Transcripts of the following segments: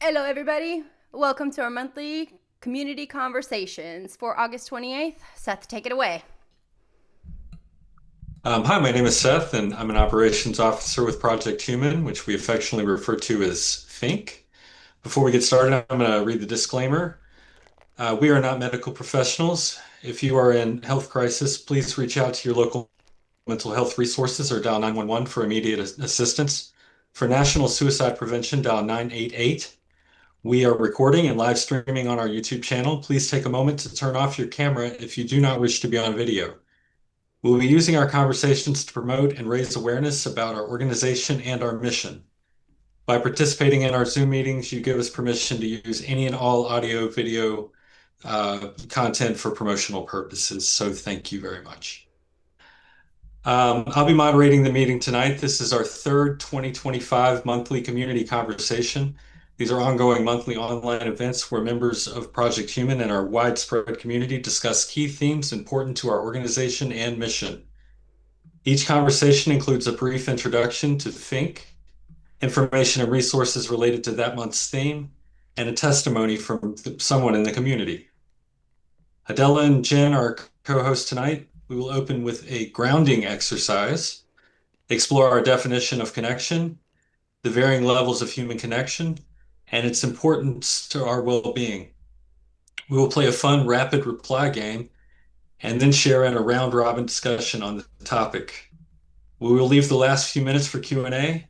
Hello, everybody. Welcome to our monthly community conversations for August 28th. Seth, take it away. Hi, my name is Seth, and I'm an operations officer with Project Human, which we affectionately refer to as FINK. Before we get started, I'm going to read the disclaimer. We are not medical professionals. If you are in health crisis, please reach out to your local mental health resources or dial 911 for immediate assistance. For national suicide prevention, dial 988. We are recording and live streaming on our YouTube channel. Please take a moment to turn off your camera if you do not wish to be on video. We'll be using our conversations to promote and raise awareness about our organization and our mission. By participating in our Zoom meetings, you give us permission to use any and all audio, video content for promotional purposes. So thank you very much. I'll be moderating the meeting tonight. This is our third 2025 monthly community conversation. These are ongoing monthly online events where members of Project Human and our widespread community discuss key themes important to our organization and mission. Each conversation includes a brief introduction to Fink, information and resources related to that month's theme, and a testimony from someone in the community. Adela and Jen are co-hosts tonight. We will open with a grounding exercise, explore our definition of connection, the varying levels of human connection, and its importance to our well-being. We will play a fun rapid reply game and then share in a round-robin discussion on the topic. We will leave the last few minutes for Q&A.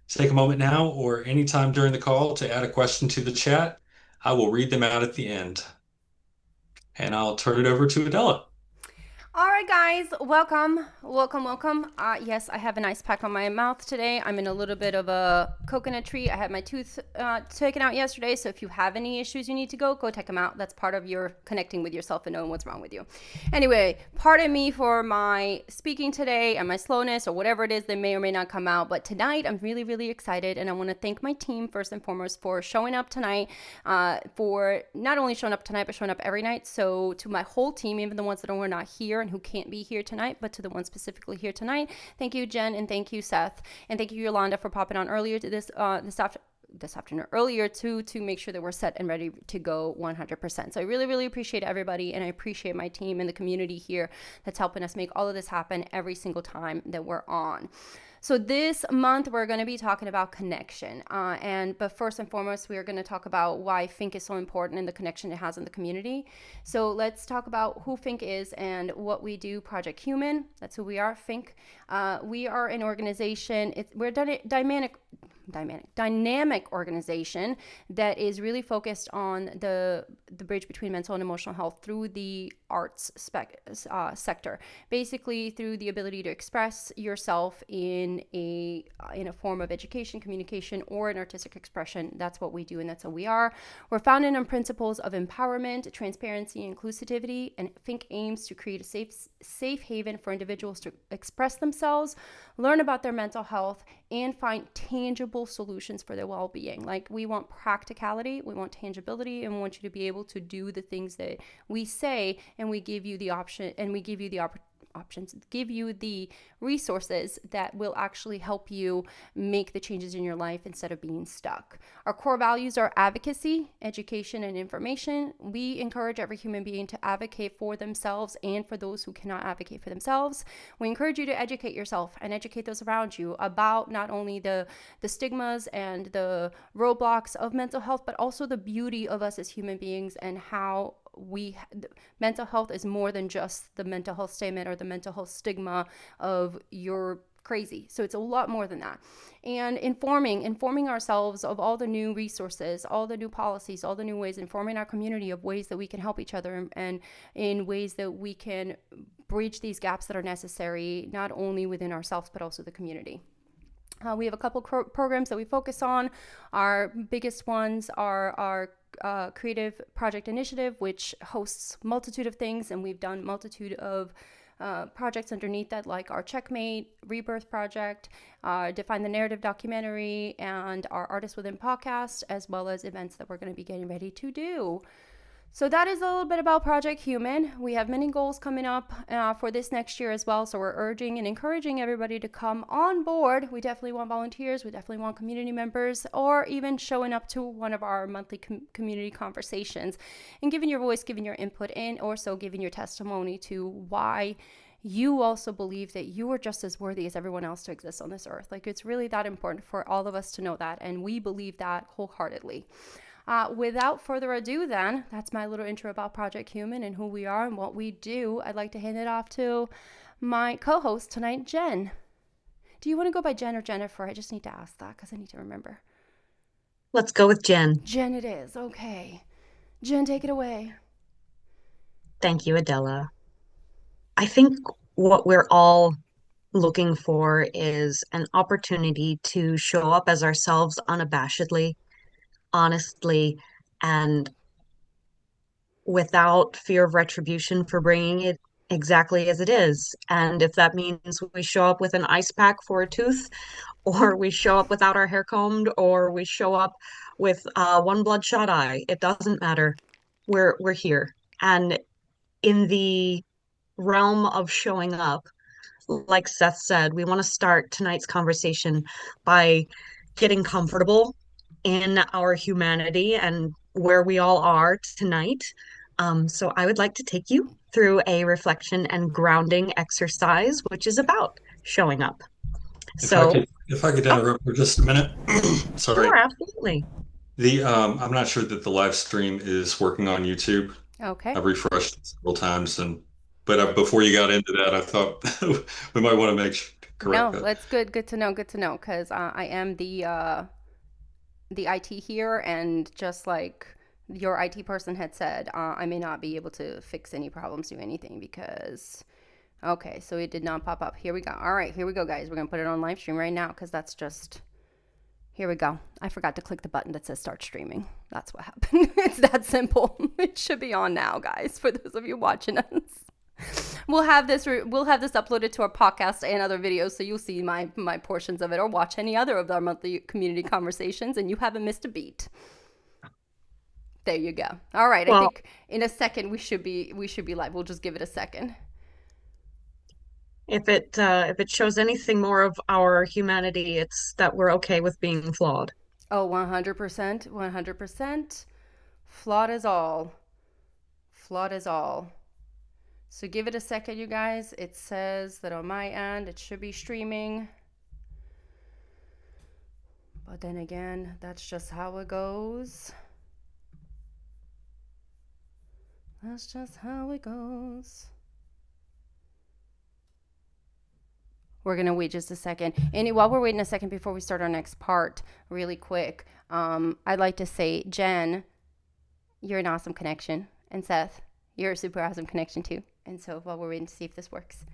Take a moment now or anytime during the call to add a question to the chat. I will read them out at the end. And I'll turn it over to Adela. All right, guys, welcome. Yes, I have an ice pack on my mouth today. I'm in a little bit of a coconut tree. I had my tooth taken out yesterday, so if you have any issues you need to go take them out. That's part of your connecting with yourself and knowing what's wrong with you. Anyway, pardon me for my speaking today and my slowness or whatever it is that may or may not come out, but tonight I'm really, really excited, and I want to thank my team first and foremost for showing up tonight, for not only showing up tonight, but showing up every night. So to my whole team, even the ones that are not here and who can't be here tonight, but to the ones specifically here tonight, thank you, Jen, and thank you, Seth, and thank you, Yolanda, for popping on earlier to this afternoon earlier to make sure that we're set and ready to go 100%. So I really, really appreciate everybody, and I appreciate my team and the community here that's helping us make all of this happen every single time that we're on. So this month we're going to be talking about connection, but first and foremost we are going to talk about why Fink is so important and the connection it has in the community. So let's talk about who Fink is and what we do. Project Human, that's who we are. Fink, we are an organization. We're a dynamic organization that is really focused on the bridge between mental and emotional health through the arts sector, basically through the ability to express yourself in a form of education, communication, or an artistic expression. That's what we do, and that's who we are. We're founded on principles of empowerment, transparency, and inclusivity, and Fink aims to create a safe haven for individuals to express themselves, learn about their mental health, and find tangible solutions for their well-being. Like, we want practicality, we want tangibility, and we want you to be able to do the things that we say, and we give you the option, and we give you the options, give you the resources that will actually help you make the changes in your life instead of being stuck. Our core values are advocacy, education, and information. We encourage every human being to advocate for themselves and for those who cannot advocate for themselves. We encourage you to educate yourself and educate those around you about not only the stigmas and the roadblocks of mental health, but also the beauty of us as human beings, and how mental health is more than just the mental health statement or the mental health stigma of you're crazy. So it's a lot more than that. And informing ourselves of all the new resources, all the new policies, all the new ways, informing our community of ways that we can help each other and in ways that we can bridge these gaps that are necessary, not only within ourselves, but also the community. We have a couple programs that we focus on. Our biggest ones are our creative project initiative, which hosts multitude of things, and we've done multitude of projects underneath that, like our Checkmate Rebirth project, Define the Narrative documentary, and our Artists Within podcast, as well as events that we're going to be getting ready to do. So that is a little bit about Project Human. We have many goals coming up for this next year as well. So we're urging and encouraging everybody to come on board. We definitely want volunteers. We definitely want community members, or even showing up to one of our monthly community conversations and giving your voice, giving your input, and also giving your testimony to why you also believe that you are just as worthy as everyone else to exist on this earth. Like, it's really that important for all of us to know that. And we believe that wholeheartedly. Without further ado, then, that's my little intro about Project Human and who we are and what we do. I'd like to hand it off to my co-host tonight, Jen. Do you want to go by Jen or Jennifer? I just need to ask that because I need to remember. Let's go with Jen. Jen it is. Okay. Jen, take it away. Thank you, Adela. I think what we're all looking for is an opportunity to show up as ourselves unabashedly, honestly, and without fear of retribution for bringing it exactly as it is. And if that means we show up with an ice pack for a tooth, or we show up without our hair combed, or we show up with one bloodshot eye, it doesn't matter. We're here. And in the realm of showing up, like Seth said, we want to start tonight's conversation by getting comfortable in our humanity and where we all are tonight. So I would like to take you through a reflection and grounding exercise, which is about showing up. So, If I could oh, interrupt for just a minute. Sorry. sure, absolutely. I'm not sure that the live stream is working on YouTube. Okay. I've refreshed it several times, but before you got into that, I thought we might want to make sure to correct No, that. that's good. Good to know. Good to know. Because I am the IT here, and just like your IT person had said, I may not be able to fix any problems, do anything because. Okay, so it did not pop up. Here we go. All right, here we go, guys. We're gonna put it on live stream right now because that's just. Here we go. I forgot to click the button that says start streaming. That's what happened. It's that simple. It should be on now, guys. For those of you watching us. We'll have this uploaded to our podcast and other videos, so you'll see my portions of it, or watch any other of our monthly community conversations, and you haven't missed a beat. There you go. All right, I Well, think in a second we should be live. We'll just give it a second. if it shows anything more of our humanity, it's that we're okay with being flawed. Oh, 100%, 100%. Flawed is all. Flawed is all. So give it a second, you guys. It says that on my end it should be streaming. But then again, that's just how it goes. That's just how it goes. We're going to wait just a second. And while we're waiting a second before we start our next part, really quick, I'd like to say, Jen, you're an awesome connection. And Seth, you're a super awesome connection too. And so while we're waiting to see if this works,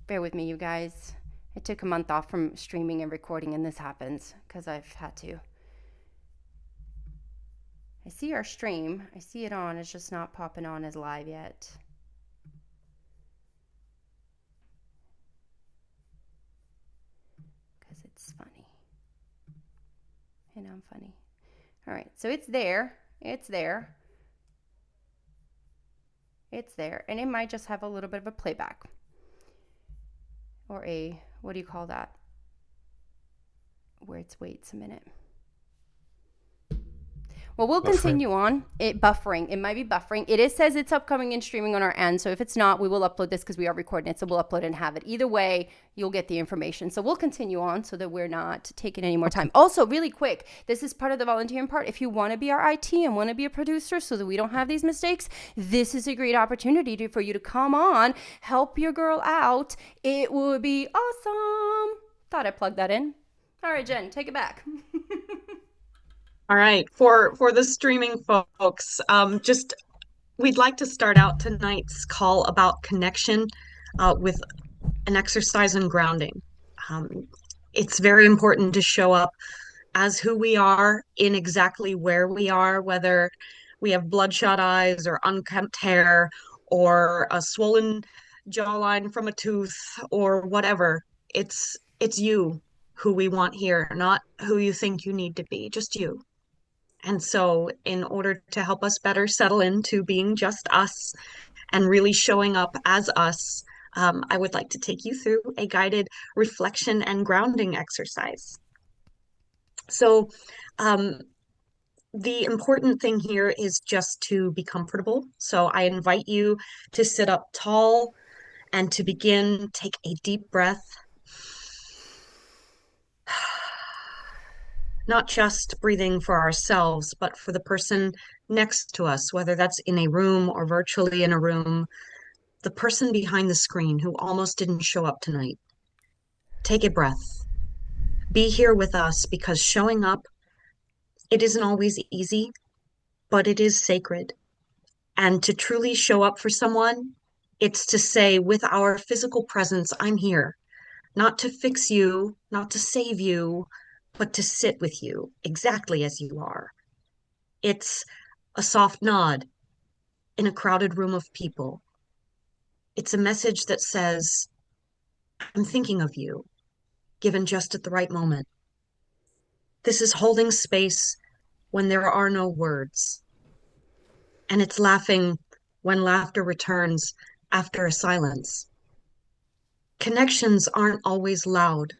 bear with me, you guys. I took a month off from streaming and recording, and this happens because I've had to. I see our stream. I see it on. It's just not popping on as live yet. Because it's funny. And I'm funny. All right. So it's there. It's there. It's there. And it might just have a little bit of a playback. Or a, what do you call that? Where it waits a minute. Well, we'll continue on. Buffering. It might be buffering. It says it's upcoming and streaming on our end. So if it's not, we will upload this because we are recording it. So we'll upload it and have it. Either way, you'll get the information. So we'll continue on so that we're not taking any more time. Also, really quick, this is part of the volunteering part. If you want to be our IT and want to be a producer so that we don't have these mistakes, this is a great opportunity for you to come on, help your girl out. It would be awesome. Thought I'd plug that in. All right, Jen, take it back. All right, for the streaming folks, just we'd like to start out tonight's call about connection with an exercise in grounding. It's very important to show up as who we are in exactly where we are, whether we have bloodshot eyes or unkempt hair or a swollen jawline from a tooth or whatever. It's you who we want here, not who you think you need to be, just you. And so, in order to help us better settle into being just us and really showing up as us, I would like to take you through a guided reflection and grounding exercise. So, um, the important thing here is just to be comfortable. So, I invite you to sit up tall and to begin, take a deep breath. Not just breathing for ourselves, but for the person next to us, whether that's in a room or virtually in a room, the person behind the screen who almost didn't show up tonight. Take a breath. Be here with us because showing up, it isn't always easy, but it is sacred. And to truly show up for someone, it's to say with our physical presence, I'm here, not to fix you, not to save you, but to sit with you exactly as you are. It's a soft nod in a crowded room of people. It's a message that says, I'm thinking of you, given just at the right moment. This is holding space when there are no words. And it's laughing when laughter returns after a silence. Connections aren't always loud.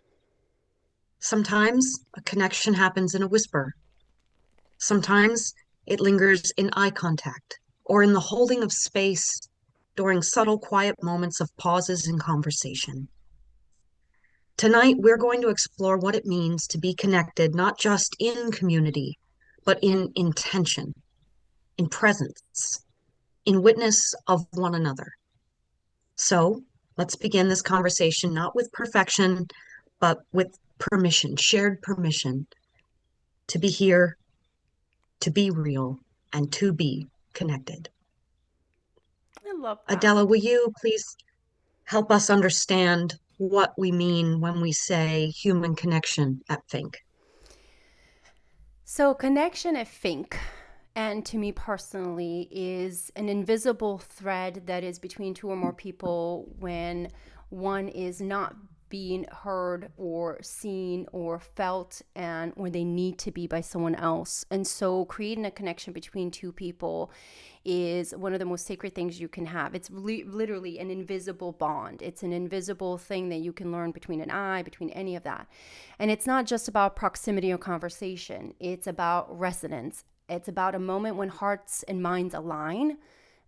Sometimes a connection happens in a whisper. Sometimes it lingers in eye contact or in the holding of space during subtle, quiet moments of pauses in conversation. Tonight, we're going to explore what it means to be connected, not just in community, but in intention, in presence, in witness of one another. So let's begin this conversation not with perfection, but with permission, shared permission to be here, to be real, and to be connected. I love that. Adela, will you please help us understand what we mean when we say human connection at Think? So, connection, I think, and to me personally, is an invisible thread that is between two or more people when one is not being heard or seen or felt and when they need to be by someone else. And so creating a connection between two people is one of the most sacred things you can have. It's literally an invisible bond. It's an invisible thing that you can learn between an eye, between any of that. And it's not just about proximity or conversation. It's about resonance. It's about a moment when hearts and minds align,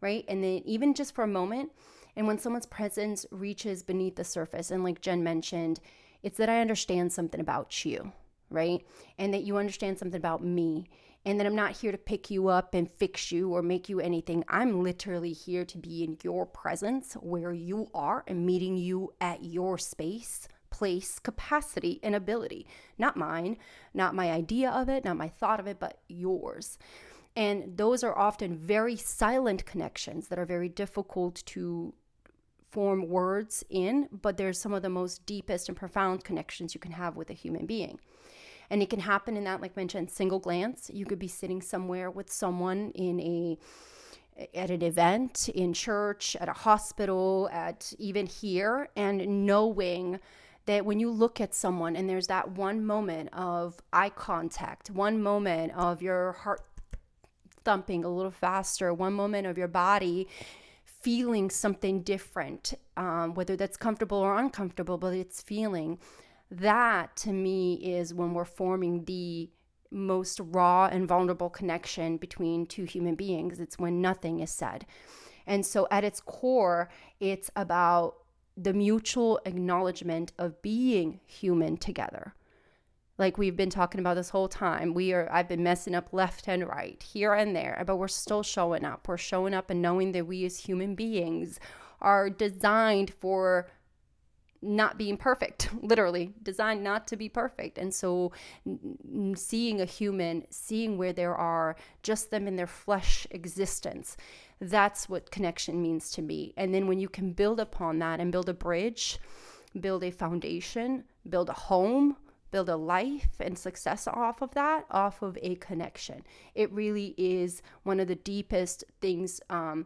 right? And then even just for a moment, and when someone's presence reaches beneath the surface, and like Jen mentioned, it's that I understand something about you, right? And that you understand something about me. And that I'm not here to pick you up and fix you or make you anything. I'm literally here to be in your presence where you are and meeting you at your space, place, capacity, and ability. Not mine, not my idea of it, not my thought of it, but yours. And those are often very silent connections that are very difficult to form words in, but they're some of the most deepest and profound connections you can have with a human being. And it can happen in that, like mentioned, single glance. You could be sitting somewhere with someone at an event, in church, at a hospital, at even here, and knowing that when you look at someone and there's that one moment of eye contact, one moment of your heart thumping a little faster, one moment of your body feeling something different, whether that's comfortable or uncomfortable, but it's feeling. That to me is when we're forming the most raw and vulnerable connection between two human beings. It's when nothing is said. And so at its core, it's about the mutual acknowledgement of being human together. Like we've been talking about this whole time. I've been messing up left and right, here and there, but we're still showing up. We're showing up and knowing that we as human beings are designed for not being perfect, literally designed not to be perfect. And so seeing a human, seeing where there are just them in their flesh existence, that's what connection means to me. And then when you can build upon that and build a bridge, build a foundation, build a home, build a life and success off of that, off of a connection. It really is one of the deepest things, and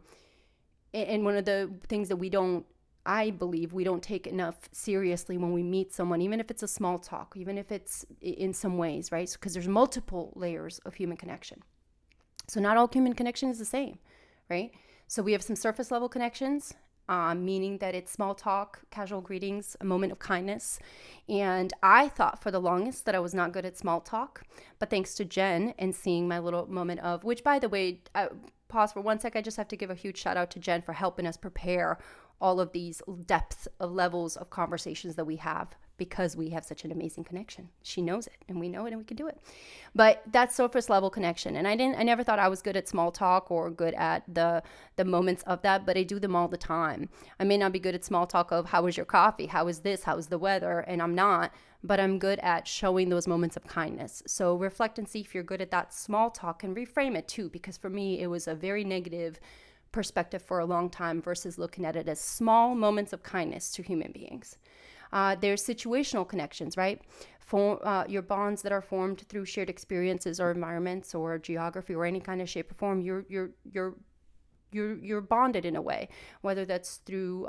one of the things that we don't I believe we don't take enough seriously when we meet someone, even if it's a small talk, even if it's in some ways, right? Because there's multiple layers of human connection. So not all human connection is the same, right? So we have some surface level connections, meaning that it's small talk, casual greetings, a moment of kindness. And I thought for the longest that I was not good at small talk, but thanks to Jen and seeing my little moment of, which by the way, pause for 1 sec. I just have to give a huge shout out to Jen for helping us prepare all of these depths of levels of conversations that we have, because we have such an amazing connection. She knows it and we know it and we can do it. But that's surface level connection. And I never thought I was good at small talk or good at the moments of that, but I do them all the time. I may not be good at small talk of how was your coffee? How is this? How is the weather? And I'm not, but I'm good at showing those moments of kindness. So reflect and see if you're good at that small talk and reframe it too, because for me, it was a very negative perspective for a long time versus looking at it as small moments of kindness to human beings. There's situational connections, right? Your bonds that are formed through shared experiences or environments or geography or any kind of shape or form. You're bonded in a way, whether that's through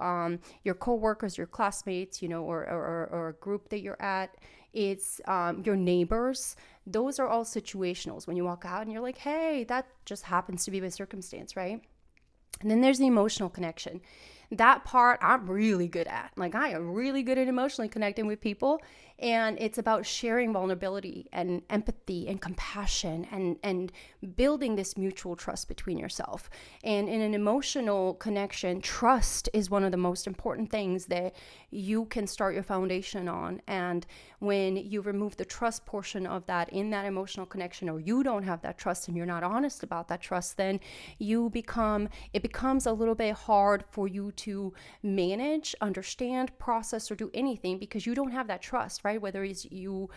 your coworkers, your classmates, or a group that you're at. It's your neighbors. Those are all situationals. When you walk out and you're like, hey, that just happens to be by circumstance, right? And then there's the emotional connection. That part I'm really good at. Like, I am really good at emotionally connecting with people. And it's about sharing vulnerability and empathy and compassion and building this mutual trust between yourself. And in an emotional connection, trust is one of the most important things that you can start your foundation on. And when you remove the trust portion of that in that emotional connection, or you don't have that trust and you're not honest about that trust, then it becomes a little bit hard for you to manage, understand, process, or do anything, because you don't have that trust, right? Whether you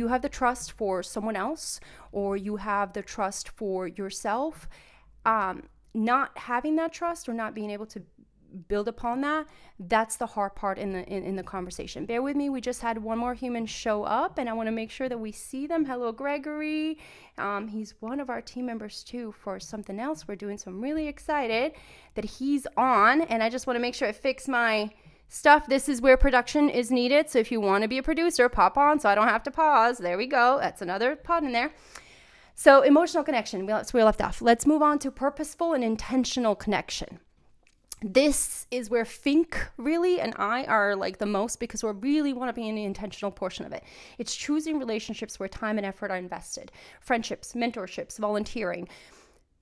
have the trust for someone else or you have the trust for yourself, not having that trust or not being able to build upon that's the hard part in the conversation. Bear with me. We just had one more human show up and I want to make sure that we see them. Hello, Gregory. He's one of our team members too for something else we're doing. So I'm really excited that he's on, and I just want to make sure I fix my stuff. This is where production is needed. So if you want to be a producer, pop on so I don't have to pause. There we go. That's another pod in there. So emotional connection, that's where we left off. Let's move on to purposeful and intentional connection. This is where Fink really and I are like the most, because we really want to be in the intentional portion of it. It's choosing relationships where time and effort are invested. Friendships, mentorships, volunteering.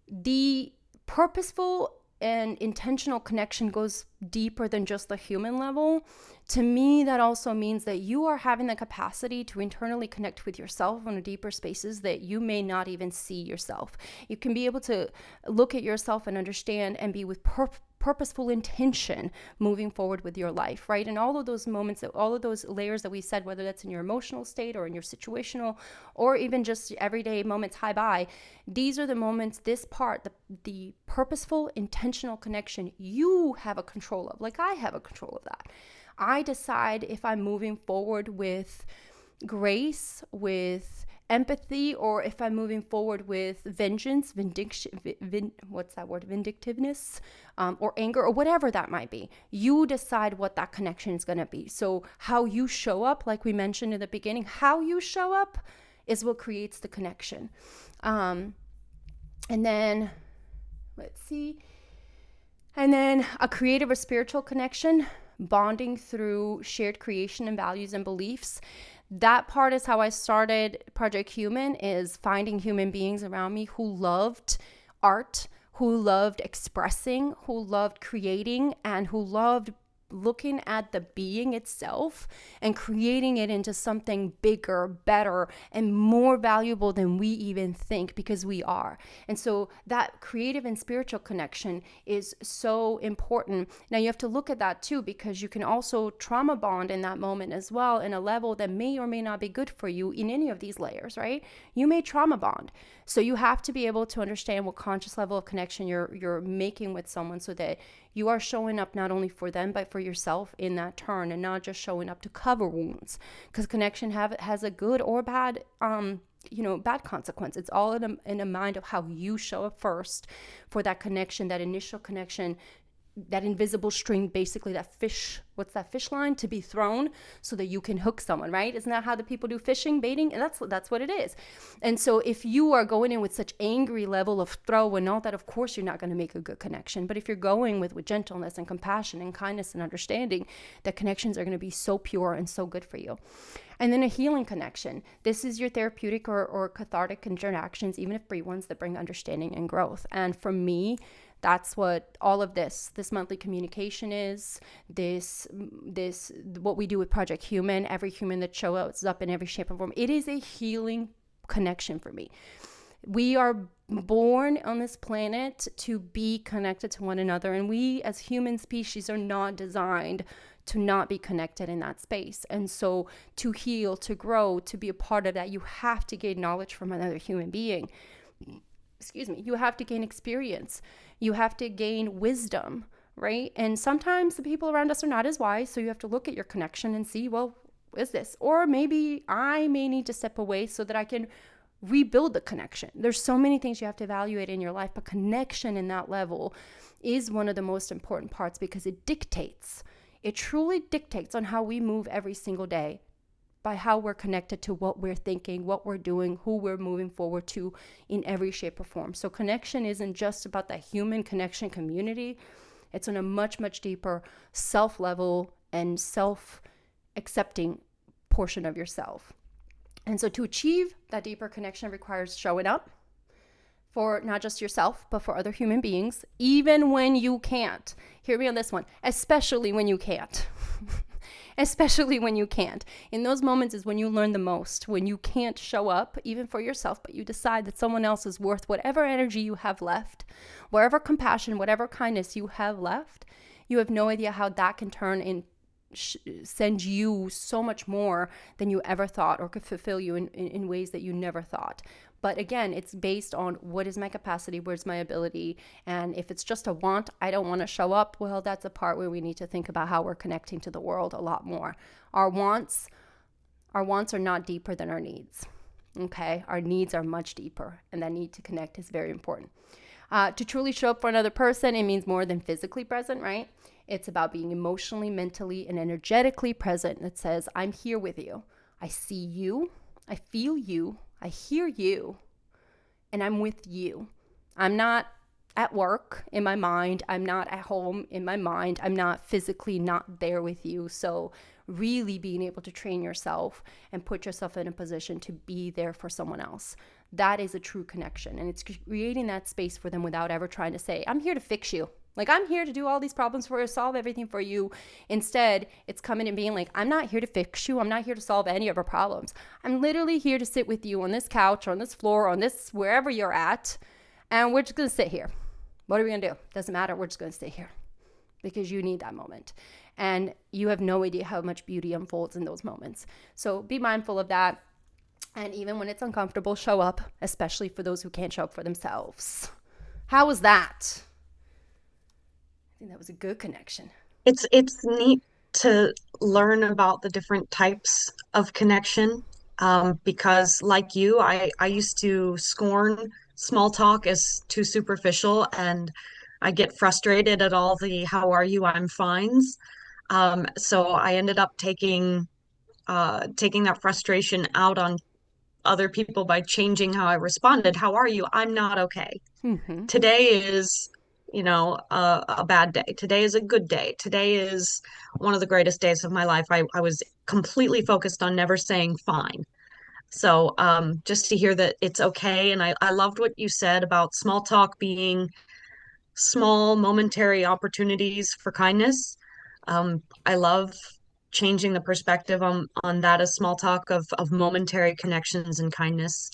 The purposeful and intentional connection goes deeper than just the human level. To me, that also means that you are having the capacity to internally connect with yourself on deeper spaces that you may not even see yourself. You can be able to look at yourself and understand and be with purposeful intention moving forward with your life, right? And all of those moments, all of those layers that we said, whether that's in your emotional state or in your situational or even just everyday moments, hi, bye, these are the moments, this part, the purposeful, intentional connection you have a control of. Like, I have a control of that. I decide if I'm moving forward with grace, with empathy, or if I'm moving forward with vengeance, vindictiveness, or anger, or whatever that might be. You decide what that connection is going to be. So how you show up, like we mentioned in the beginning, how you show up is what creates the connection. And then, let's see. And then a creative or spiritual connection, bonding through shared creation and values and beliefs. That part is how I started Project Human, is finding human beings around me who loved art, who loved expressing, who loved creating, and who loved looking at the being itself and creating it into something bigger, better, and more valuable than we even think, because we are. And so that creative and spiritual connection is so important. Now you have to look at that too, because you can also trauma bond in that moment as well, in a level that may or may not be good for you in any of these layers, right? You may trauma bond. So you have to be able to understand what conscious level of connection you're making with someone, so that you are showing up not only for them, but for yourself in that turn, and not just showing up to cover wounds, because connection has a good or bad, bad consequence. It's all in a mind of how you show up first for that connection, that initial connection, that invisible string, basically that fish, what's that fish line, to be thrown so that you can hook someone, right? Isn't that how the people do fishing, baiting? And that's what it is. And so if you are going in with such angry level of throw and all that, of course you're not going to make a good connection. But if you're going with gentleness and compassion and kindness and understanding, the connections are going to be so pure and so good for you. And then a healing connection. This is your therapeutic or cathartic interactions, even if brief ones, that bring understanding and growth. And for me, that's what all of this monthly communication is. This what we do with Project Human, every human that shows up in every shape or form. It is a healing connection for me. We are born on this planet to be connected to one another, and we as human species are not designed to not be connected in that space. And so to heal, to grow, to be a part of that, you have to gain knowledge from another human being. You have to gain experience. You have to gain wisdom, right? And sometimes the people around us are not as wise, so you have to look at your connection and see, well, is this? Or maybe I may need to step away so that I can rebuild the connection. There's so many things you have to evaluate in your life, but connection in that level is one of the most important parts because it truly dictates on how we move every single day by how we're connected to what we're thinking, what we're doing, who we're moving forward to in every shape or form. So connection isn't just about that human connection community. It's on a much, much deeper self-level and self-accepting portion of yourself. And so to achieve that deeper connection requires showing up for not just yourself, but for other human beings, even when you can't. Hear me on this one, especially when you can't. Especially when you can't. In those moments is when you learn the most, when you can't show up even for yourself, but you decide that someone else is worth whatever energy you have left, whatever compassion, whatever kindness you have left. You have no idea how that can turn in, send you so much more than you ever thought, or could fulfill you in ways that you never thought. But again, it's based on what is my capacity, where's my ability, and if it's just a want, I don't want to show up, well, that's a part where we need to think about how we're connecting to the world a lot more. Our wants are not deeper than our needs, okay? Our needs are much deeper, and that need to connect is very important. To truly show up for another person, it means more than physically present, right? It's about being emotionally, mentally, and energetically present. It says, I'm here with you. I see you. I feel you. I hear you. And I'm with you. I'm not at work in my mind. I'm not at home in my mind. I'm not physically not there with you. So really being able to train yourself and put yourself in a position to be there for someone else. That is a true connection. And it's creating that space for them without ever trying to say, I'm here to fix you. Like, I'm here to do all these problems for you, solve everything for you. Instead, it's coming and being like, I'm not here to fix you. I'm not here to solve any of our problems. I'm literally here to sit with you on this couch, or on this floor, on this, wherever you're at. And we're just going to sit here. What are we going to do? Doesn't matter. We're just going to stay here because you need that moment. And you have no idea how much beauty unfolds in those moments. So be mindful of that. And even when it's uncomfortable, show up, especially for those who can't show up for themselves. How was that? I think that was a good connection. It's neat to learn about the different types of connection, because like you, I used to scorn small talk as too superficial, and I get frustrated at all the how are you, I'm fines. So I ended up taking that frustration out on other people by changing how I responded. How are you? I'm not okay. Mm-hmm. Today is, a bad day. Today is a good day. Today is one of the greatest days of my life. I was completely focused on never saying fine. So just to hear that it's okay. And I loved what you said about small talk being small momentary opportunities for kindness. I love changing the perspective on that as small talk of momentary connections and kindness.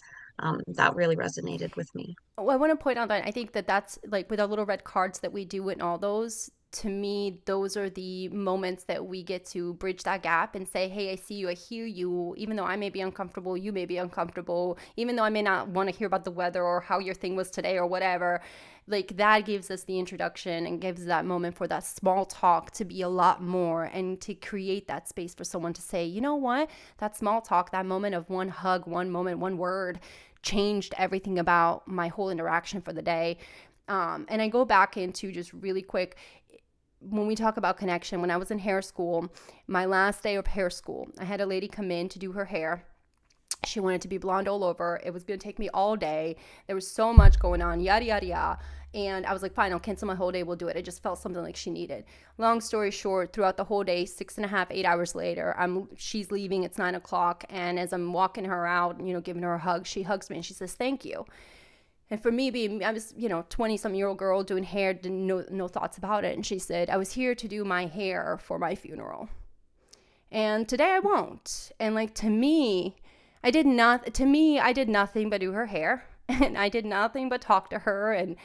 That really resonated with me. Well, I want to point out that I think that that's like with our little red cards that we do and all those, to me, those are the moments that we get to bridge that gap and say, hey, I see you, I hear you, even though I may be uncomfortable, you may be uncomfortable, even though I may not want to hear about the weather or how your thing was today or whatever. Like, that gives us the introduction and gives that moment for that small talk to be a lot more, and to create that space for someone to say, you know what, that small talk, that moment of one hug, one moment, one word changed everything about my whole interaction for the day. And I go back into just really quick, when we talk about connection, when I was in hair school, my last day of hair school, I had a lady come in to do her hair. She wanted to be blonde all over. It was going to take me all day. There was so much going on, yada, yada, yada. And I was like, fine, I'll cancel my whole day. We'll do it. I just felt something like she needed. Long story short, throughout the whole day, 6.5, 8 hours later, she's leaving. It's 9 o'clock. And as I'm walking her out, giving her a hug, she hugs me and she says, thank you. And for me, I was, 20-some-year-old girl doing hair, didn't know, no thoughts about it. And she said, I was here to do my hair for my funeral. And today I won't. And like, to me, I did nothing but do her hair. And I did nothing but talk to her and,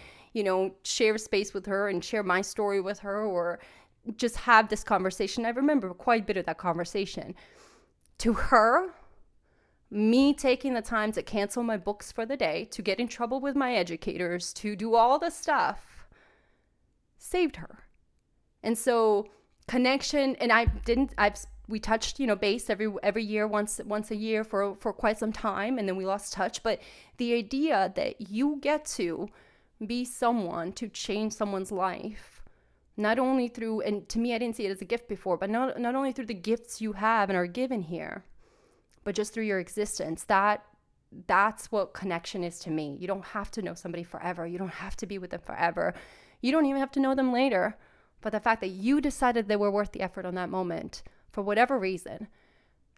share space with her and share my story with her, or just have this conversation. I remember quite a bit of that conversation. To her, me taking the time to cancel my books for the day, to get in trouble with my educators, to do all the stuff, saved her. And so connection, and we touched, base every year, once a year for quite some time, and then we lost touch. But the idea that you get to be someone to change someone's life, not only through, and to me, I didn't see it as a gift before, but not only through the gifts you have and are given here, but just through your existence, that's what connection is to me. You don't have to know somebody forever. You don't have to be with them forever. You don't even have to know them later. But the fact that you decided they were worth the effort on that moment, for whatever reason,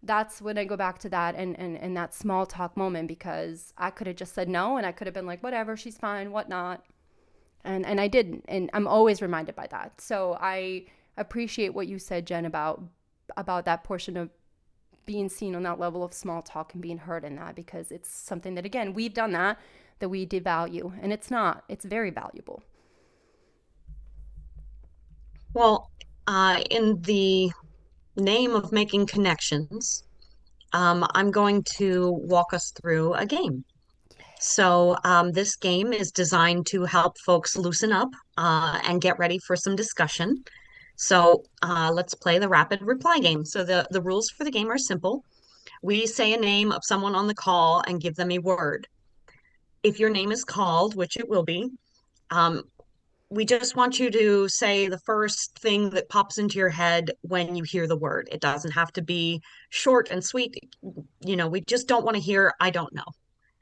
that's when I go back to that and that small talk moment, because I could have just said no, and I could have been like, whatever, she's fine, whatnot. And I didn't. And I'm always reminded by that. So I appreciate what you said, Jen, about that portion of being seen on that level of small talk and being heard in that, because it's something that, again, we've done that we devalue, and it's very valuable. Well, in the name of making connections, I'm going to walk us through a game. So this game is designed to help folks loosen up and get ready for some discussion. So let's play the rapid reply game. So the rules for the game are simple. We say a name of someone on the call and give them a word. If your name is called, which it will be, we just want you to say the first thing that pops into your head when you hear the word. It doesn't have to be short and sweet. We just don't want to hear, I don't know.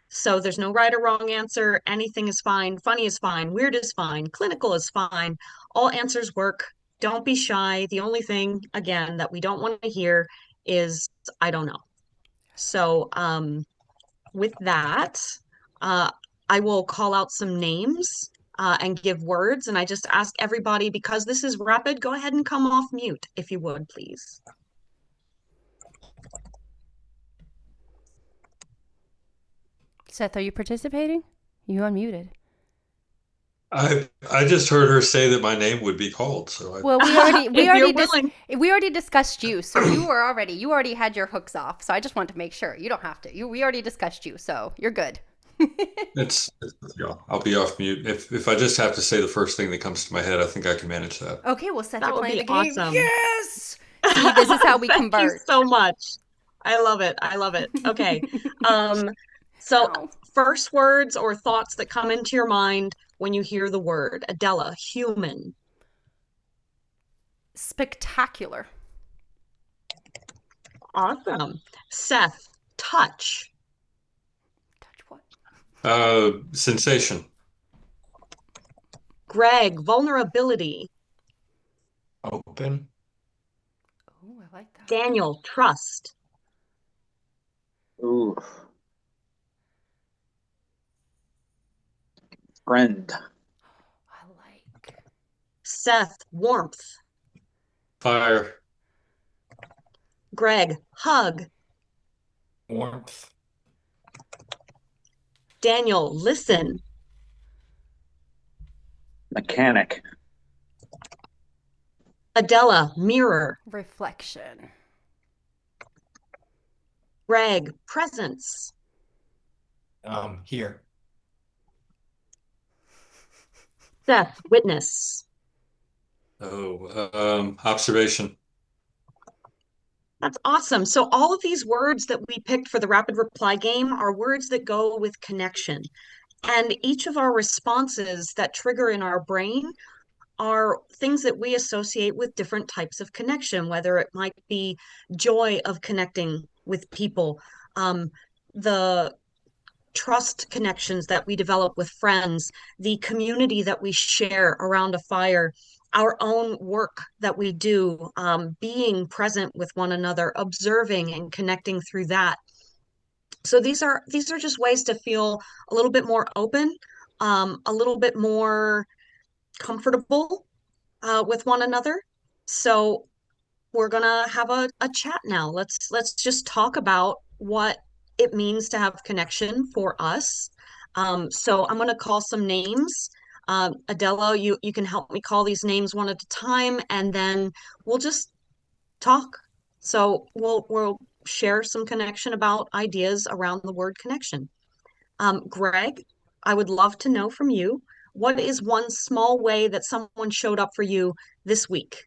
So there's no right or wrong answer. Anything is fine. Funny is fine. Weird is fine. Clinical is fine. All answers work. Don't be shy. The only thing, again, that we don't want to hear is, I don't know. So with that, I will call out some names and give words. And I just ask everybody, because this is rapid, go ahead and come off mute, if you would, please. Seth, are you participating? You unmuted. I just heard her say that my name would be called, so Well, we already discussed you, so you already had your hooks off. So I just want to make sure you don't have to. We already discussed you, so you're good. I'll be off mute. If I just have to say the first thing that comes to my head, I think I can manage that. Okay, well, Seth, That you're would playing be the game. awesome. Yes. See, this is how we Thank convert. you so much. I love it. I love it. Okay. So Wow. first words or thoughts that come into your mind when you hear the word. Adela, human. Spectacular. Awesome. Seth, touch. Touch what? Sensation. Greg, vulnerability. Open. Oh, I like that. Daniel, trust. Ooh. Friend. I like. Seth, warmth. Fire. Greg, hug. Warmth. Daniel, listen. Mechanic. Adela, mirror. Reflection. Greg, presence. Here. Seth, witness. Observation. That's awesome. So all of these words that we picked for the rapid reply game are words that go with connection. And each of our responses that trigger in our brain are things that we associate with different types of connection, whether it might be joy of connecting with people, the trust connections that we develop with friends, the community that we share around a fire, our own work that we do, being present with one another, observing and connecting through that. So these are just ways to feel a little bit more open, a little bit more comfortable with one another. So we're gonna have a chat now. Let's just talk about what it means to have connection for us. So I'm gonna call some names. Adela, you can help me call these names one at a time, and then we'll just talk. So we'll share some connection about ideas around the word connection. Greg, I would love to know from you, what is one small way that someone showed up for you this week?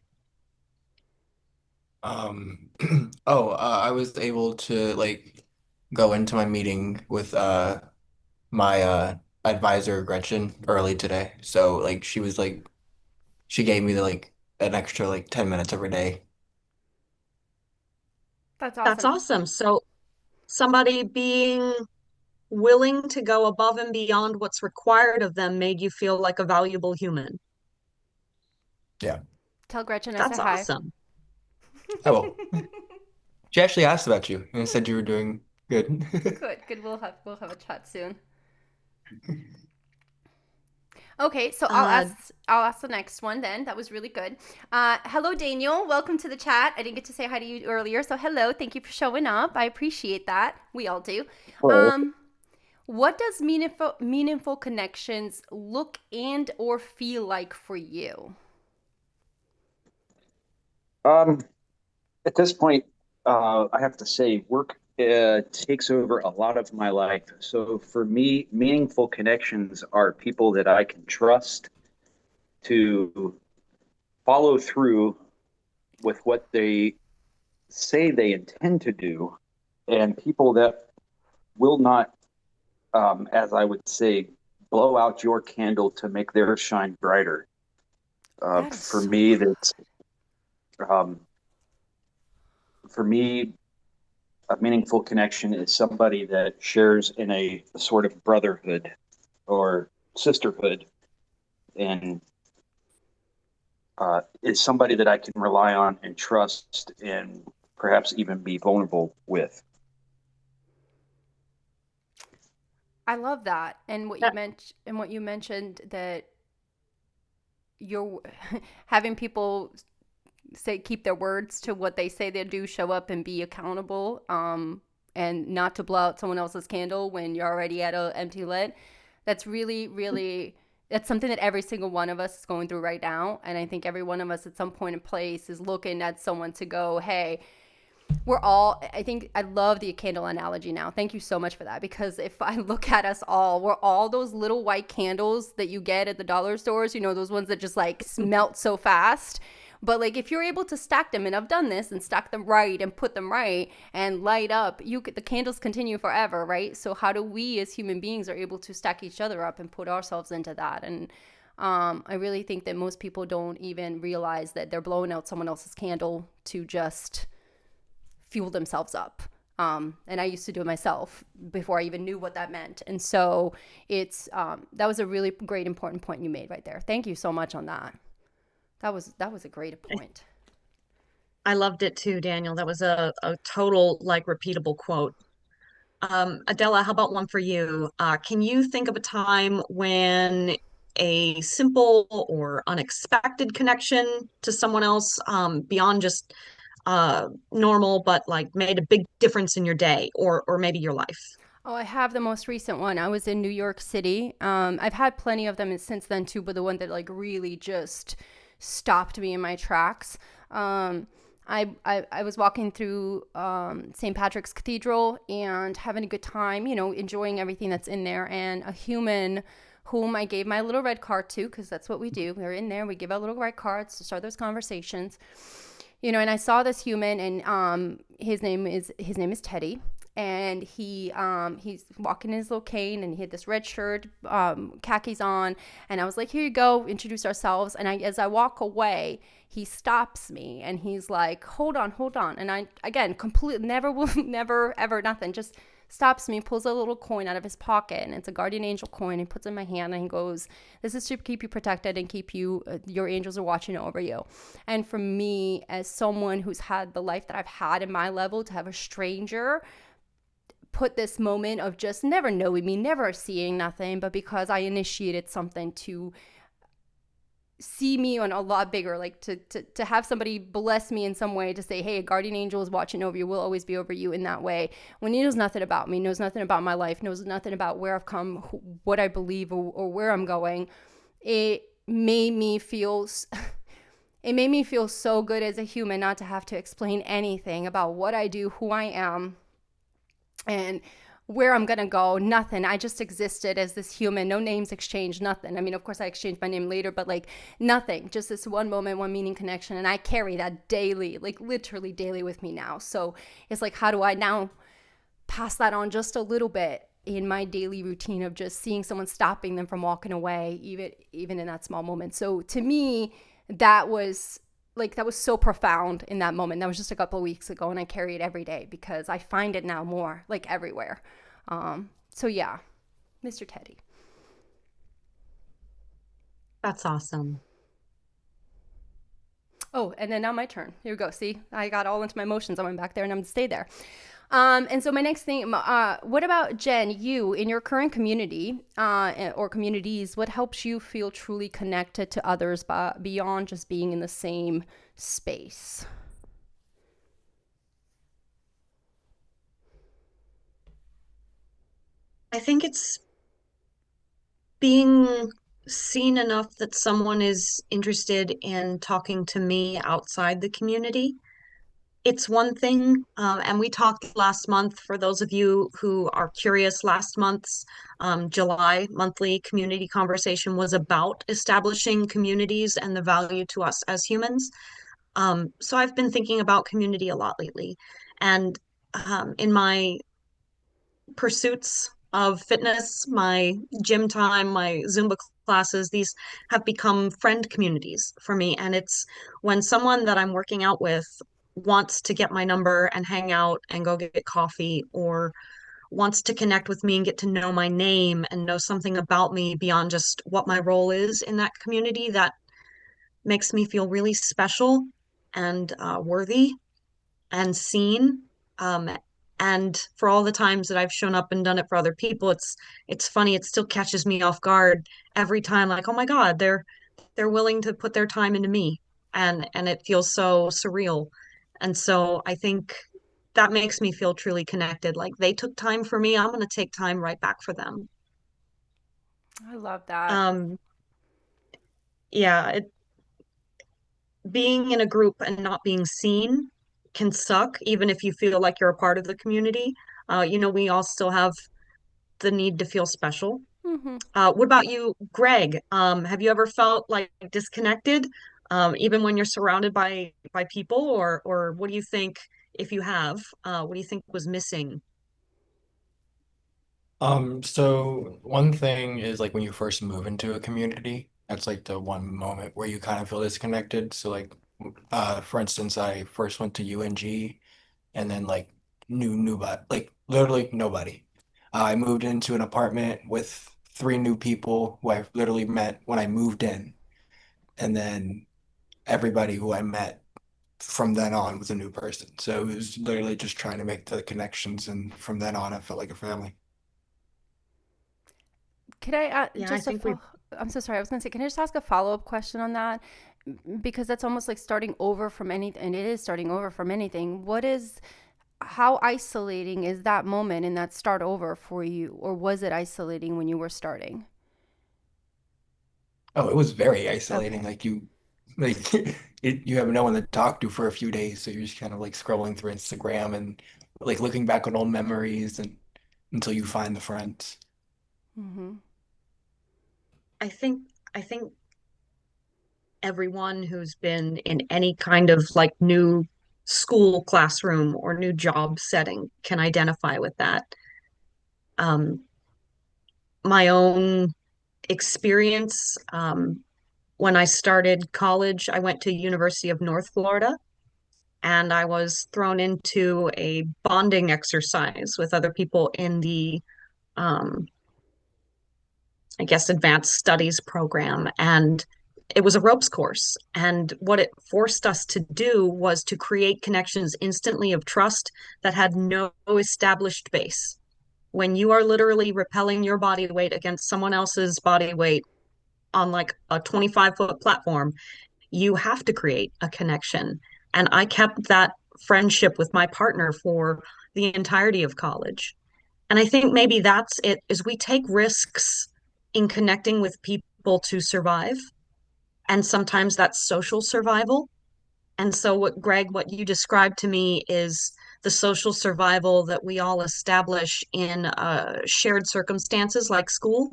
Um, I was able to like go into my meeting with my advisor Gretchen early today. So like she was like she gave me like an extra like 10 minutes every day. That's That's awesome. awesome. So somebody being willing to go above and beyond what's required of them made you feel like a valuable human. Yeah. Tell Gretchen I That's said hi. awesome. I will. She actually asked about you and said you were doing good. Good, good. We'll have a chat soon. Okay, so Uh, I'll ask the next one then. That was really good. Hello, Daniel. Welcome to the chat. I didn't get to say hi to you earlier, so hello. Thank you for showing up. I appreciate that. We all do. Hello. What does meaningful connections look and or feel like for you? At this point, I have to say work takes over a lot of my life. So for me, meaningful connections are people that I can trust to follow through with what they say they intend to do, and people that will not, as I would say, blow out your candle to make theirs shine brighter. That is For so me, good. that's um, for me, a meaningful connection is somebody that shares in a sort of brotherhood or sisterhood, and is somebody that I can rely on and trust and perhaps even be vulnerable with. I love that. And that- what you mentioned that you're having people say keep their words to what they say they do, show up and be accountable, and not to blow out someone else's candle when you're already at a empty lit. That's really, really, that's something that every single one of us is going through right now. And I think every one of us at some point in place is looking at someone to go, hey, I think I love the candle analogy now. Thank you so much for that. Because if I look at us all, we're all those little white candles that you get at the dollar stores, those ones that just like melt so fast. But like if you're able to stack them, and I've done this, and stack them right and put them right and light up, the candles continue forever, right? So how do we as human beings are able to stack each other up and put ourselves into that? And I really think that most people don't even realize that they're blowing out someone else's candle to just fuel themselves up. And I used to do it myself before I even knew what that meant. And so that was a really great, important point you made right there. Thank you so much on that. That was a great point. I loved it too, Daniel. That was a total like repeatable quote. Adela, how about one for you? Can you think of a time when a simple or unexpected connection to someone else, beyond just normal, but like made a big difference in your day or maybe your life? Oh, I have the most recent one. I was in New York City. I've had plenty of them since then too, but the one that like really just stopped me in my tracks. I was walking through St. Patrick's Cathedral and having a good time, enjoying everything that's in there. And a human whom I gave my little red card to, because that's what we do. We're in there. We give out little red cards to start those conversations. And I saw this human, and his name is Teddy. and he's walking in his little cane, and he had this red shirt, khakis on, and I was like, here you go, introduce ourselves. And as I walk away, he stops me and he's like, hold on, hold on. And I, again, completely never ever nothing, just stops me, pulls a little coin out of his pocket, and it's a guardian angel coin. He puts it in my hand and he goes, this is to keep you protected and keep you, your angels are watching over you. And for me, as someone who's had the life that I've had in my level, to have a stranger put this moment of just never knowing me, never seeing nothing, but because I initiated something, to see me on a lot bigger, like to have somebody bless me in some way, to say, hey, a guardian angel is watching over you, will always be over you, in that way, when he knows nothing about me, knows nothing about my life, knows nothing about where I've come, what I believe, or where I'm going. It made me feel so good as a human not to have to explain anything about what I do, who I am, and where I'm gonna go. Nothing. I just existed as this human. No names exchanged, nothing. I mean, of course I exchanged my name later, but like nothing. Just this one moment, one meaning, connection. And I carry that daily, like literally daily with me now. So it's like, how do I now pass that on just a little bit in my daily routine of just seeing someone, stopping them from walking away, even in that small moment. So to me, that was so profound in that moment. That was just a couple of weeks ago, and I carry it every day because I find it now more, like, everywhere. So yeah, Mr. Teddy. That's awesome. Oh, and then now my turn. Here we go. See, I got all into my emotions. I went back there and I'm gonna stay there. And so my next thing, what about Jen, you in your current community, or communities, what helps you feel truly connected to others beyond just being in the same space? I think it's being seen enough that someone is interested in talking to me outside the community. It's one thing, and we talked last month, for those of you who are curious, last month's July monthly community conversation was about establishing communities and the value to us as humans. So I've been thinking about community a lot lately. And in my pursuits of fitness, my gym time, my Zumba classes, these have become friend communities for me. And it's when someone that I'm working out with wants to get my number and hang out and go get coffee, or wants to connect with me and get to know my name and know something about me beyond just what my role is in that community, that makes me feel really special and worthy and seen. Um, and for all the times that I've shown up and done it for other people, it's funny. It still catches me off guard every time. Like, oh my God, they're willing to put their time into me, and it feels so surreal. And so I think that makes me feel truly connected. Like, they took time for me, I'm going to take time right back for them. I love that. Um, yeah, being in a group and not being seen can suck, even if you feel like you're a part of the community. We all still have the need to feel special. Mm-hmm. What about you, Greg? Have you ever felt like disconnected, even when you're surrounded by people, or what do you think, if you have, what do you think was missing? So one thing is like when you first move into a community, that's like the one moment where you kind of feel disconnected. So like, for instance, I first went to UNG and then like knew nobody, like literally nobody. I moved into an apartment with three new people who I literally met when I moved in, and then everybody who I met from then on was a new person. So it was literally just trying to make the connections, and from then on, I felt like a family. Could I Yeah, I just a think we I'm so sorry. I was going to say, can I just ask a follow-up question on that? Because that's almost like starting over from anything, and it is starting over from anything. How isolating is that moment and that start over for you? Or was it isolating when you were starting? Oh, it was very isolating. Okay. Like like you have no one to talk to for a few days, so you're just kind of like scrolling through Instagram and like looking back on old memories and until you find the friends. Mm-hmm. I think I think everyone who's been in any kind of like new school classroom or new job setting can identify with that. Um, my own experience, when I started college, I went to University of North Florida, and I was thrown into a bonding exercise with other people in the, um, I guess, advanced studies program. And it was a ropes course. And what it forced us to do was to create connections instantly of trust that had no established base. When you are literally repelling your body weight against someone else's body weight on like a 25-foot platform, you have to create a connection. And I kept that friendship with my partner for the entirety of college. And I think maybe that's it, is we take risks in connecting with people to survive. And sometimes that's social survival. And so what you described to me is the social survival that we all establish in shared circumstances like school.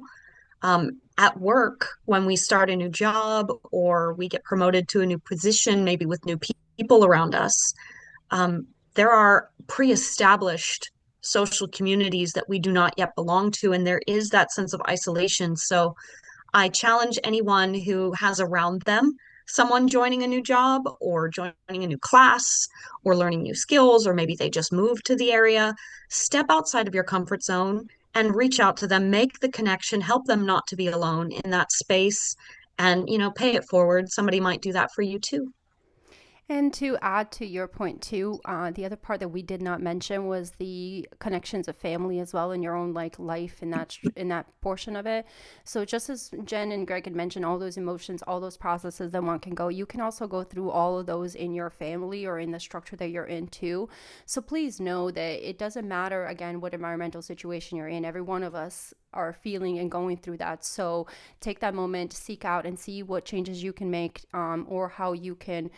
At work, when we start a new job or we get promoted to a new position, maybe with new people around us, um, there are pre-established social communities that we do not yet belong to, and there is that sense of isolation. So I challenge anyone who has around them someone joining a new job or joining a new class or learning new skills, or maybe they just moved to the area. Step outside of your comfort zone and reach out to them, make the connection, help them not to be alone in that space, and, pay it forward. Somebody might do that for you too. And to add to your point too, the other part that we did not mention was the connections of family as well in your own like life in that portion of it. So just as Jen and Greg had mentioned, all those emotions, all those processes that one can go, you can also go through all of those in your family or in the structure that you're in too. So please know that it doesn't matter again what environmental situation you're in. Every one of us are feeling and going through that. So take that moment, seek out and see what changes you can make, or how you can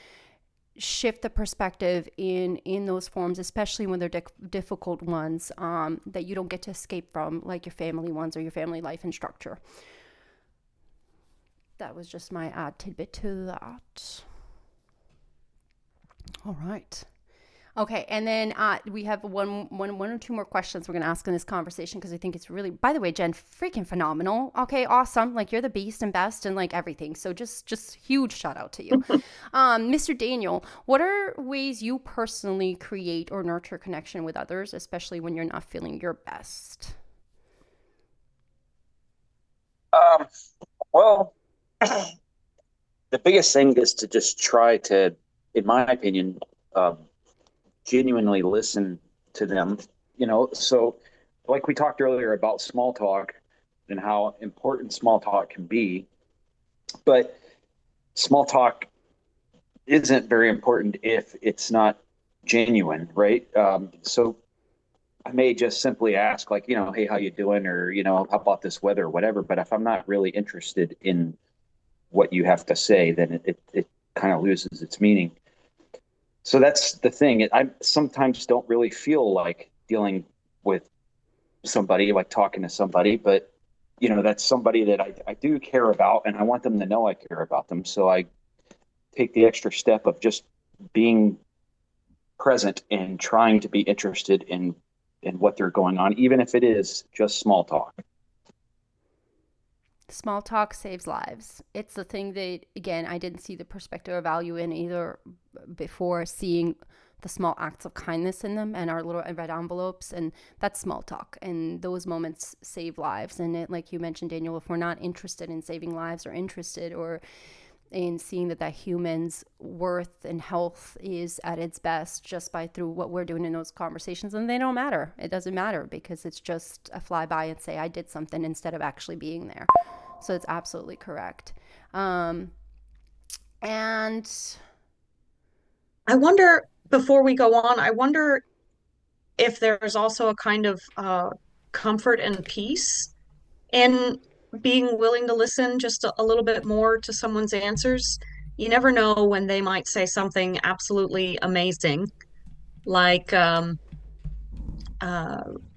shift the perspective in those forms, especially when they're difficult ones, that you don't get to escape from, like your family ones or your family life and structure. That was just my add tidbit to that. All right. Okay, and then we have one or two more questions we're going to ask in this conversation, because I think it's really, by the way, Jen, freaking phenomenal. Okay, awesome. Like, you're the beast and best and like everything. So just huge shout out to you. Mr. Daniel, what are ways you personally create or nurture connection with others, especially when you're not feeling your best? Well, the biggest thing is to just try to, in my opinion, genuinely listen to them, so like we talked earlier about small talk and how important small talk can be, but small talk isn't very important if it's not genuine, right? So I may just simply ask, like, hey, how you doing? Or, how about this weather or whatever. But if I'm not really interested in what you have to say, then it kind of loses its meaning. So that's the thing. I sometimes don't really feel like dealing with somebody, like talking to somebody, but that's somebody that I do care about, and I want them to know I care about them. So I take the extra step of just being present and trying to be interested in what they're going on, even if it is just small talk. Small talk saves lives. It's the thing that, again, I didn't see the perspective or value in either before seeing the small acts of kindness in them and our little red envelopes. And that's small talk. And those moments save lives. And it, like you mentioned, Daniel, if we're not interested in saving lives or interested or in seeing that human's worth and health is at its best just by through what we're doing in those conversations, and they don't matter. It doesn't matter because it's just a flyby and say I did something instead of actually being there. So it's absolutely correct. And I wonder, before we go on, I wonder if there's also a kind of comfort and peace in being willing to listen just a little bit more to someone's answers. You never know when they might say something absolutely amazing, like, oh,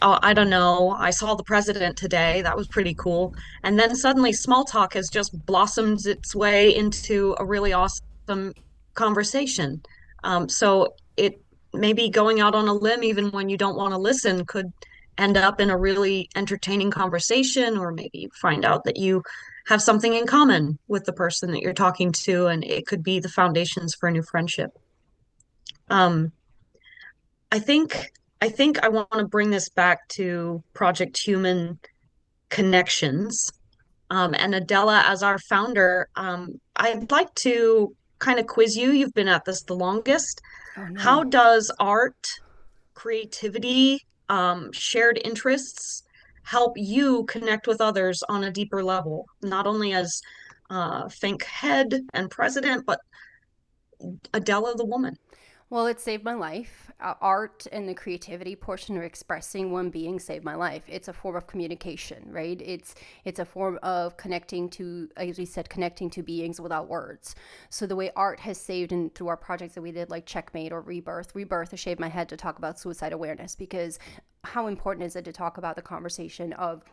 I don't know, I saw the president today. That was pretty cool. And then suddenly small talk has just blossomed its way into a really awesome conversation. So it maybe going out on a limb, even when you don't want to listen, could end up in a really entertaining conversation, or maybe you find out that you have something in common with the person that you're talking to, and it could be the foundations for a new friendship. Um, I think I want to bring this back to Project Human connections. And Adela, as our founder, I'd like to kind of quiz you. You've been at this the longest. Oh How no. does art, creativity, shared interests help you connect with others on a deeper level, not only as Fink head and president, but Adela the woman? Well, it saved my life. Art and the creativity portion of expressing one being saved my life. It's a form of communication, right? It's a form of connecting to, as we said, connecting to beings without words. So the way art has saved, and through our projects that we did, like Checkmate or Rebirth has shaved my head to talk about suicide awareness, because how important is it to talk about the conversation of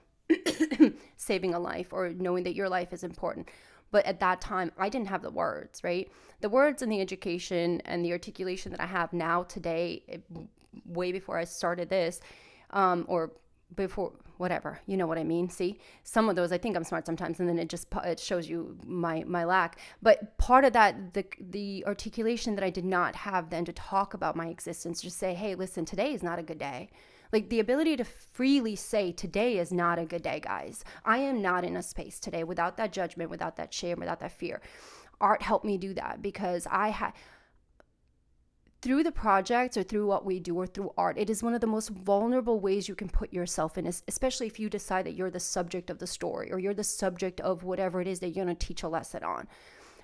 saving a life or knowing that your life is important? But at that time, I didn't have the words, right? The words and the education and the articulation that I have now today, way before I started this, or before, whatever, you know what I mean? See, some of those, I think I'm smart sometimes, and then it shows you my lack. But part of that, the articulation that I did not have then to talk about my existence, just say, hey, listen, today is not a good day. Like the ability to freely say, today is not a good day, guys. I am not in a space today without that judgment, without that shame, without that fear. Art helped me do that, because I had, through the projects or through what we do or through art, it is one of the most vulnerable ways you can put yourself in, especially if you decide that you're the subject of the story or you're the subject of whatever it is that you're going to teach a lesson on.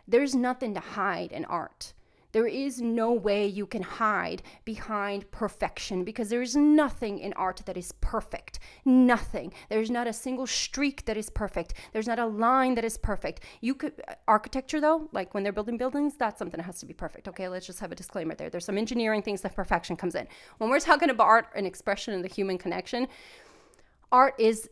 There's nothing to hide in art. There is no way you can hide behind perfection, because there is nothing in art that is perfect. Nothing. There's not a single streak that is perfect. There's not a line that is perfect. You could, architecture though, like when they're building buildings, that's something that has to be perfect. Okay, let's just have a disclaimer there. There's some engineering things that perfection comes in. When we're talking about art and expression and the human connection, art is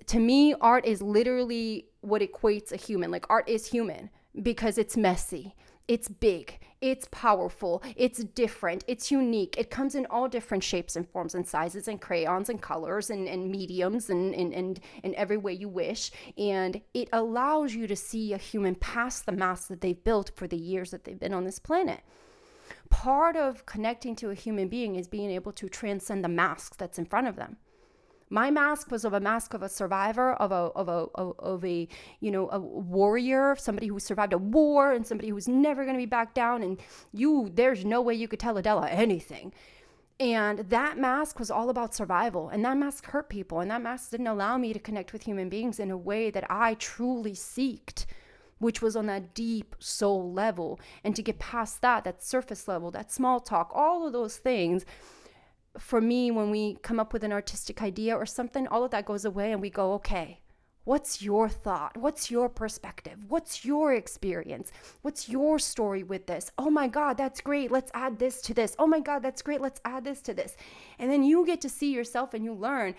literally what equates a human. Like art is human because it's messy. It's big, it's powerful, it's different, it's unique. It comes in all different shapes and forms and sizes and crayons and colors and mediums and in every way you wish. And it allows you to see a human past the mask that they've built for the years that they've been on this planet. Part of connecting to a human being is being able to transcend the mask that's in front of them. My mask was of a mask of a survivor, of a a warrior, somebody who survived a war, and somebody who's never going to be back down. And there's no way you could tell Adela anything. And that mask was all about survival. And that mask hurt people. And that mask didn't allow me to connect with human beings in a way that I truly seeked, which was on that deep soul level. And to get past that surface level, that small talk, all of those things. For me, when we come up with an artistic idea or something, all of that goes away and we go, okay, what's your thought? What's your perspective? What's your experience? What's your story with this? Oh my God, that's great. Let's add this to this. Oh my God, that's great. Let's add this to this. And then you get to see yourself and you learn,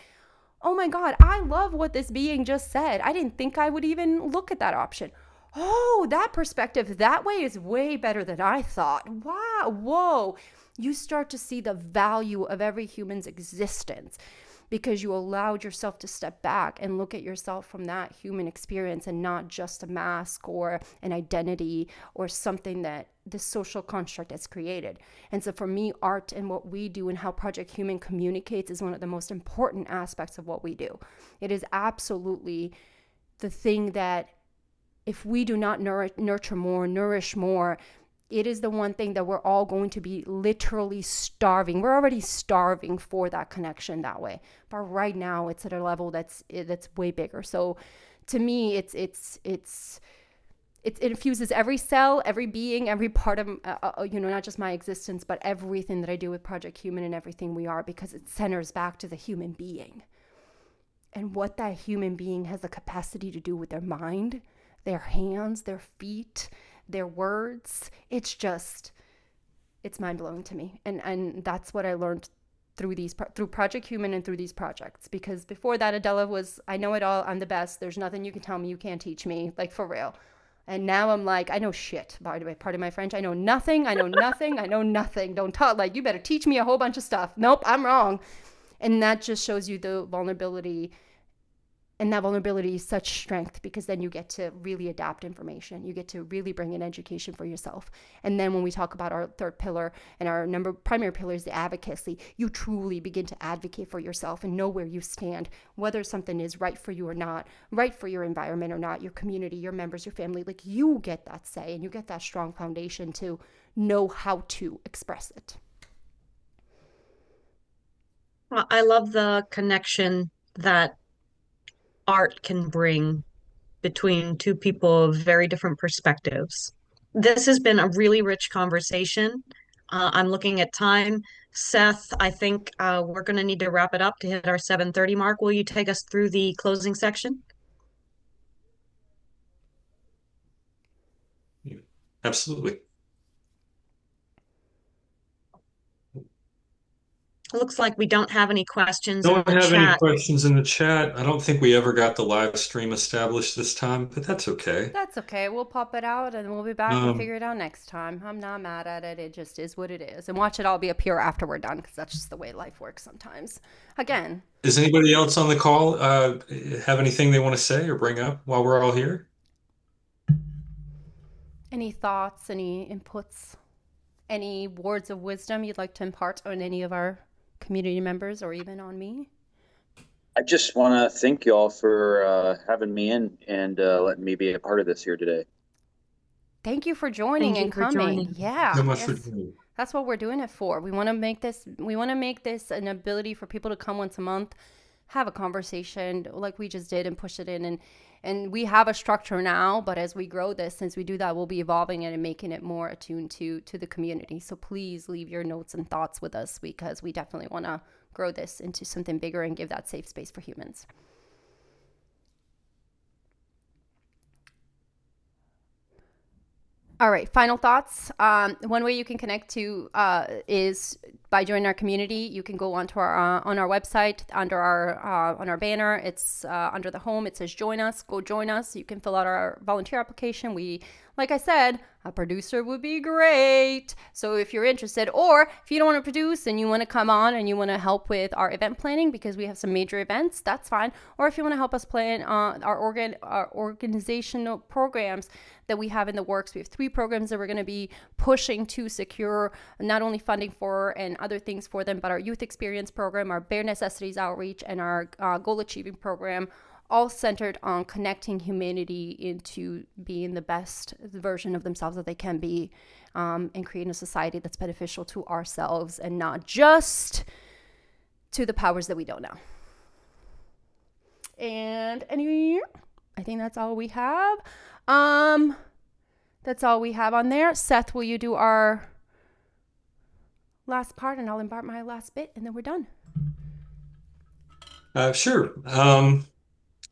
oh my God, I love what this being just said. I didn't think I would even look at that option. Oh, that perspective that way is way better than I thought. Wow, whoa. You start to see the value of every human's existence because you allowed yourself to step back and look at yourself from that human experience and not just a mask or an identity or something that this social construct has created. And so for me, art and what we do and how Project Human communicates is one of the most important aspects of what we do. It is absolutely the thing that if we do not nurture more, nourish more, it is the one thing that we're all going to be literally starving. We're already starving for that connection that way. But right now it's at a level that's way bigger. So to me, it infuses every cell, every being, every part of, not just my existence, but everything that I do with Project Human and everything we are, because it centers back to the human being and what that human being has the capacity to do with their mind, their hands, their feet, their words. It's mind-blowing to me. And that's what I learned through Project Human and through these projects. Because before that, Adela was, I know it all, I'm the best. There's nothing you can tell me you can't teach me, like for real. And now I'm like, I know shit. By the way, pardon my French. I know nothing. I know nothing. I know nothing. Don't talk like you better teach me a whole bunch of stuff. Nope, I'm wrong. And that just shows you the vulnerability. And that vulnerability is such strength, because then you get to really adapt information. You get to really bring in education for yourself. And then when we talk about our third pillar and our primary pillar is the advocacy, you truly begin to advocate for yourself and know where you stand, whether something is right for you or not, right for your environment or not, your community, your members, your family. Like, you get that say, and you get that strong foundation to know how to express it. Well, I love the connection that art can bring between two people of very different perspectives. This has been a really rich conversation. I'm looking at time. Seth, I think we're going to need to wrap it up to hit our 7:30 mark. Will you take us through the closing section? Absolutely. It looks like we don't have any questions in Don't the have any chat. questions in the chat. I don't think we ever got the live stream established this time, but that's okay. That's okay. We'll pop it out and we'll be back and figure it out next time. I'm not mad at it. It just is what it is. And watch it all be up here after we're done, because that's just the way life works sometimes. Again. Does anybody else on the call have anything they want to say or bring up while we're all here? Any thoughts, any inputs, any words of wisdom you'd like to impart on any of our community members or even on me? I just want to thank y'all for having me in and letting me be a part of this here today. Thank you for joining and coming. Yeah. So much for joining. That's what we're doing it for. We want to make this an ability for people to come once a month, have a conversation like we just did, and push it in. And we have a structure now, but as we grow this, since we do that, we'll be evolving it and making it more attuned to the community. So please leave your notes and thoughts with us, because we definitely want to grow this into something bigger and give that safe space for humans. All right, final thoughts. One way you can connect to is by joining our community. You can go onto our on our website under our on our banner. It's under the home. It says join us. Go join us. You can fill out our volunteer application. Like I said, a producer would be great. So if you're interested, or if you don't want to produce and you want to come on and you want to help with our event planning, because we have some major events, that's fine. Or if you want to help us plan our organizational programs that we have in the works. We have 3 programs that we're going to be pushing to secure not only funding for and other things for them, but our youth experience program, our bare necessities outreach, and our goal achieving program, all centered on connecting humanity into being the best version of themselves that they can be, and creating a society that's beneficial to ourselves and not just to the powers that we don't know. And I think that's all we have. That's all we have on there. Seth, will you do our last part, and I'll embark my last bit, and then we're done. Sure.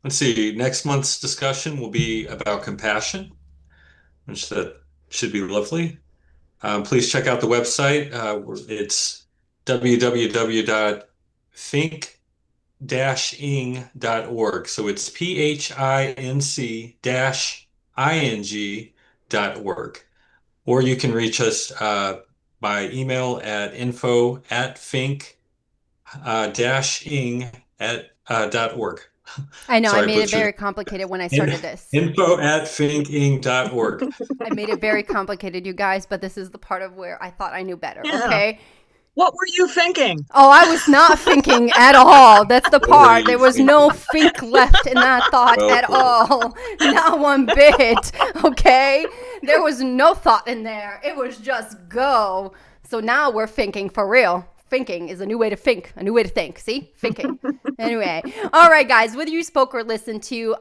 Let's see. Next month's discussion will be about compassion, which that should be lovely. Please check out the website. It's www.finc-ing.org. So it's PHINC-ING.org. Or you can reach us by email at info@finc-ing.org. I know. Sorry, I made it very complicated when I started this. Info@finc-ing.org. I made it very complicated, you guys, but this is the part of where I thought I knew better. Yeah. Okay. What were you thinking? Oh, I was not thinking at all. That's the part. There was no think left in that thought at all. Not one bit. Okay. There was no thought in there. It was just go. So now we're thinking for real. Thinking is a new way to think, a new way to think. See? Thinking. Anyway. All right, guys. Whether you spoke or listened to,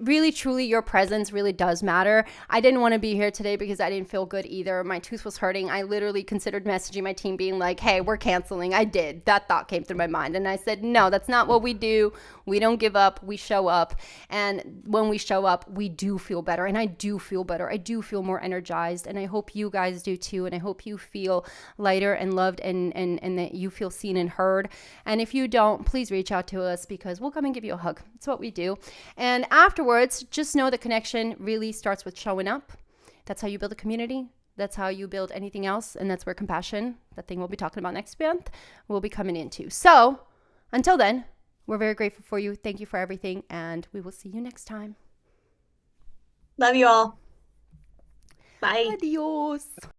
really, truly, your presence really does matter. I didn't want to be here today because I didn't feel good either. My tooth was hurting. I literally considered messaging my team being like, hey, we're canceling. I did. That thought came through my mind. And I said, no, that's not what we do. We don't give up. We show up. And when we show up, we do feel better. And I do feel better. I do feel more energized. And I hope you guys do too. And I hope you feel lighter and loved, and that you feel seen and heard. And if you don't, please reach out to us because we'll come and give you a hug. It's what we do. And afterwards, just know that connection really starts with showing up. That's how you build a community. That's how you build anything else. And that's where compassion, that thing we'll be talking about next month, will be coming into. So until then, we're very grateful for you. Thank you for everything. And we will see you next time. Love you all. Bye. Adios.